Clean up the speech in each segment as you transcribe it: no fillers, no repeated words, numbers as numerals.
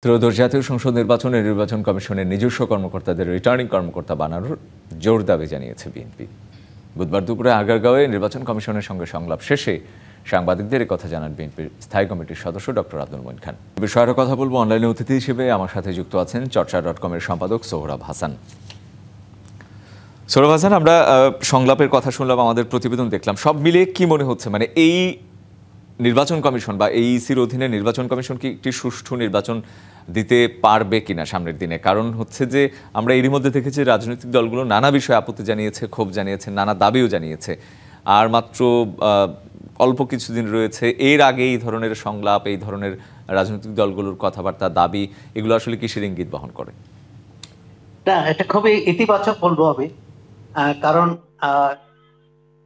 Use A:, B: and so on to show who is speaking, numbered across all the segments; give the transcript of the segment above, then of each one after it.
A: ত্রয়োদশ জাতীয় সংসদ নির্বাচনে নির্বাচন কমিশনের নিজস্ব কর্মকর্তাদের রিটার্নিং কর্মকর্তা বানানোর জোর দাবি জানিয়েছে বিএনপি। বুধবার দুপুরে আগারগাঁওয়ে নির্বাচন কমিশনের সঙ্গে সংলাপ শেষে সাংবাদিকদের কথা জানান বিএনপির স্থায়ী কমিটির সদস্য ডক্টর আব্দুল মঈন খান। এ বিষয়ে আরও কথা বলবো অনলাইনে অতিথি হিসেবে আমার সাথে যুক্ত আছেন চর্চা.কমের সম্পাদক সোহরাব হাসান। সোহরাব হাসান, আমরা সংলাপের কথা শুনলাম, আমাদের প্রতিবেদন দেখলাম, সব মিলিয়ে কি মনে হচ্ছে, মানে এই নির্বাচন কমিশন বা এইসির অধীনে নির্বাচন কমিশন কি একটি সুষ্ঠু নির্বাচন দিতে পারবে কিনা সামনের দিনে? কারণ হচ্ছে যে আমরা এরই মধ্যে দেখেছি রাজনৈতিক দলগুলো নানা বিষয়ে আপত্তি জানিয়েছে, ক্ষোভ জানিয়েছে, নানা দাবিও জানিয়েছে। আর মাত্র অল্প কিছুদিন রয়েছে, এর আগে এই ধরনের সংলাপ, এই ধরনের রাজনৈতিক দলগুলোর কথাবার্তা, দাবি, এগুলো আসলে কিসের ইঙ্গিত বহন করে?
B: না, এটা খুবই ইতিবাচক বলবো আমি। কারণ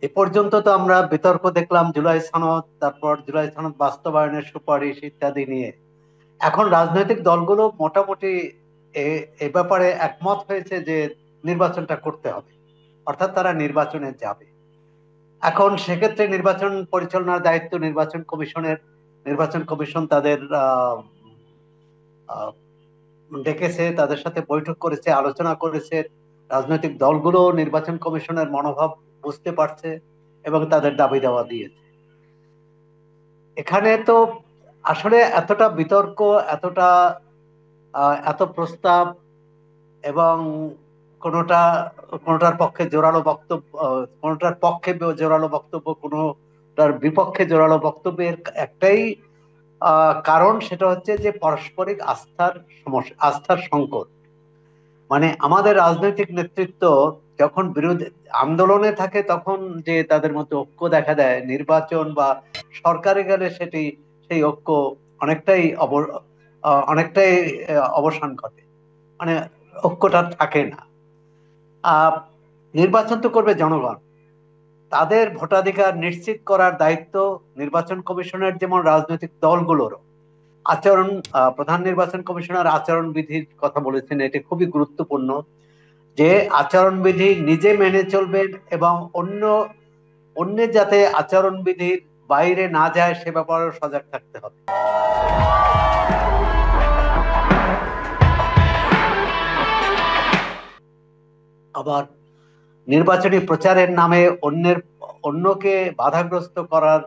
B: এ পর্যন্ত তো আমরা বিতর্ক দেখলাম জুলাই সনদ, তারপর জুলাই সনদ বাস্তবায়নের সুপারিশ ইত্যাদি নিয়ে। এখন রাজনৈতিক দলগুলো মোটামুটি এ ব্যাপারে একমত হয়েছে যে নির্বাচনটা করতে হবে, অর্থাৎ তারা নির্বাচনে যাবে। এখন সেক্ষেত্রে নির্বাচন পরিচালনার দায়িত্ব নির্বাচন কমিশনের। নির্বাচন কমিশন তাদের ডেকেছে, তাদের সাথে বৈঠক করেছে, আলোচনা করেছে। রাজনৈতিক দলগুলো নির্বাচন কমিশনের মনোভাব বুঝতে পারছে এবং তাদের দাবি দেওয়া দিয়েছে। এখানে তো আসলে এতটা বিতর্ক, এত প্রস্তাব এবং কোনোটার পক্ষে জোরালো বক্তব্য, কোনোটার পক্ষে জোরালো বক্তব্য, কোনোটার বিপক্ষে জোরালো বক্তব্যের একটাই কারণ, সেটা হচ্ছে যে পারস্পরিক আস্থার সমস্যা, আস্থার সংকট। মানে আমাদের রাজনৈতিক নেতৃত্ব যখন বিরোধী আন্দোলনে থাকে তখন যে তাদের মধ্যে ঐক্য দেখা দেয়, নির্বাচন বা সরকারে গেলে সেই ঐক্য অনেকটাই অবসান ঘটে, মানে ঐক্যটা থাকে না। নির্বাচন তো করবে জনগণ, তাদের ভোটাধিকার নিশ্চিত করার দায়িত্ব নির্বাচন কমিশনের, যেমন রাজনৈতিক দলগুলোরও। আচরণ, প্রধান নির্বাচন কমিশনার আচরণ বিধির কথা বলেছেন, এটি খুবই গুরুত্বপূর্ণ যে আচরণবিধি নিজে মেনে চলবেন এবং অন্যের যাতে আচরণবিধির বাইরে না যায় সে ব্যাপারেও সজাগ থাকতে হবে। আবার নির্বাচনী প্রচারের নামে অন্যকে বাধাগ্রস্ত করার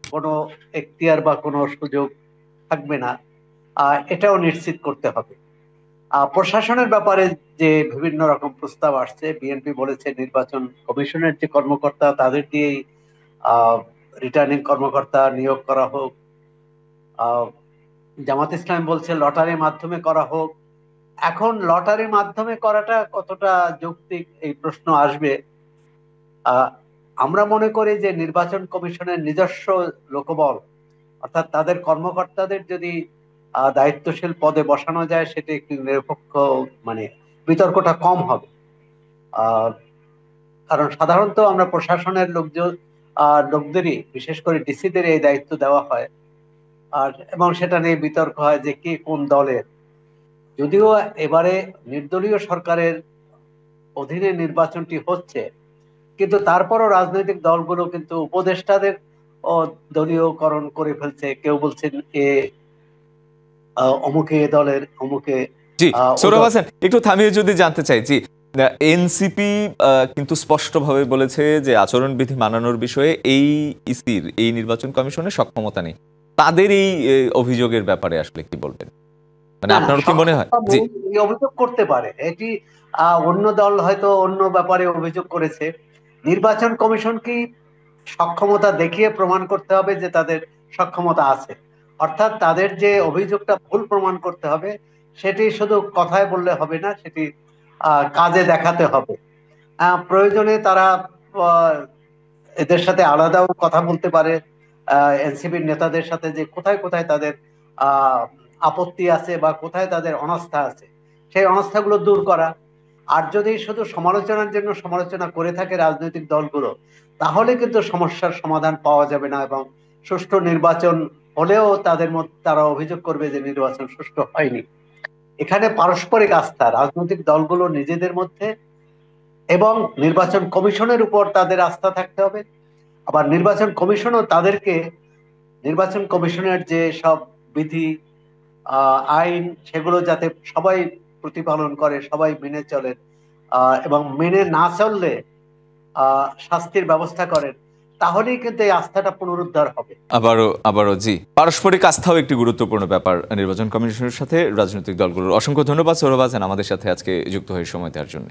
B: কোনো এখতিয়ার বা কোনো সুযোগ থাকবে না, এটাও নিশ্চিত করতে হবে। প্রশাসনের ব্যাপারে যে বিভিন্ন রকম প্রস্তাব আসছে, বিএনপি বলেছে নির্বাচন কমিশনের যে কর্মকর্তা তাদের দিয়েই রিটার্নিং কর্মকর্তা নিয়োগ করা হোক। জামাত ইসলাম বলছে লটারির মাধ্যমে করা হোক। এখন লটারির মাধ্যমে করাটা কতটা যৌক্তিক, এই প্রশ্ন আসবে। আমরা মনে করি যে নির্বাচন কমিশনের নিজস্ব লোকবল, অর্থাৎ তাদের কর্মকর্তাদের যদি দায়িত্বশীল পদে বসানো যায়, সেটি একটি নিরপেক্ষ, মানে বিতর্কটা কম হবে। কারণ সাধারণত আমরা প্রশাসনের লোকদেরই, বিশেষ করে ডিসিদের এই দায়িত্ব দেওয়া হয়, এবং সেটা নিয়ে বিতর্ক হয় যে কে কোন দলের। যদিও এবারে নির্দলীয় সরকারের অধীনে নির্বাচনটি হচ্ছে, কিন্তু তারপরও রাজনৈতিক দলগুলো কিন্তু উপদেষ্টাদের দলীয়করণ করে ফেলছে। কেউ বলছেন অমুকে দলের, অমুকে।
A: জি, সোহরাব হাসান, একটু থামিয়ে যদি জানতে চাই, জি, এনসিপি কিন্তু স্পষ্টভাবে বলেছে যে আচরণবিধি মানানোর বিষয়ে এই ইসির, এই নির্বাচন কমিশনের সক্ষমতা নেই। তাদের এই অভিযোগের ব্যাপারে আসলে কি বলবেন? মানে আপনার কি মনে হয়? জি,
B: অভিযোগ করতে পারে, এটি অন্য দল হয়তো অন্য ব্যাপারে অভিযোগ করেছে। নির্বাচন কমিশন কি সক্ষমতা দেখিয়ে প্রমাণ করতে হবে যে তাদের সক্ষমতা আছে, অর্থাৎ তাদের যে অভিযোগটা ভুল প্রমাণ করতে হবে, সেটি শুধু কথায় বললে হবে না, সেটি কাজে দেখাতে হবে। প্রয়োজনে তারা এদের সাথে আলাদাও কথা বলতে পারে, এনসিপির নেতাদের সাথে, যে কোথায় কোথায় তাদের আপত্তি আছে বা কোথায় তাদের অনাস্থা আছে, সেই অনাস্থাগুলো দূর করা। আর যদি শুধু সমালোচনার জন্য সমালোচনা করে থাকে রাজনৈতিক দলগুলো, তাহলে কিন্তু সমস্যার সমাধান পাওয়া যাবে না, এবং সুষ্ঠু নির্বাচন হলেও তারা অভিযোগ করবে যে নির্বাচন সুষ্ঠু হয়নি। এখানে পারস্পরিক আস্থা রাজনৈতিক দলগুলো নিজেদের মধ্যে এবং নির্বাচন কমিশনের উপর তাদের আস্থা থাকতে হবে। আবার নির্বাচন কমিশনও নির্বাচন কমিশনের যে সব বিধি, আইন সেগুলো যাতে সবাই প্রতিপালন করে, সবাই মেনে চলেন, এবং মেনে না চললে শাস্তির ব্যবস্থা করেন, তাহলেই কিন্তু এই আস্থাটা পুনরুদ্ধার হবে।
A: আবারও জি, পারস্পরিক আস্থাও একটি গুরুত্বপূর্ণ ব্যাপার নির্বাচন কমিশনের সাথে রাজনৈতিক দলগুলোর। অসংখ্য ধন্যবাদ সোহরাব হাসান আমাদের সাথে আজকে যুক্ত হয়ে সময় দেওয়ার জন্য।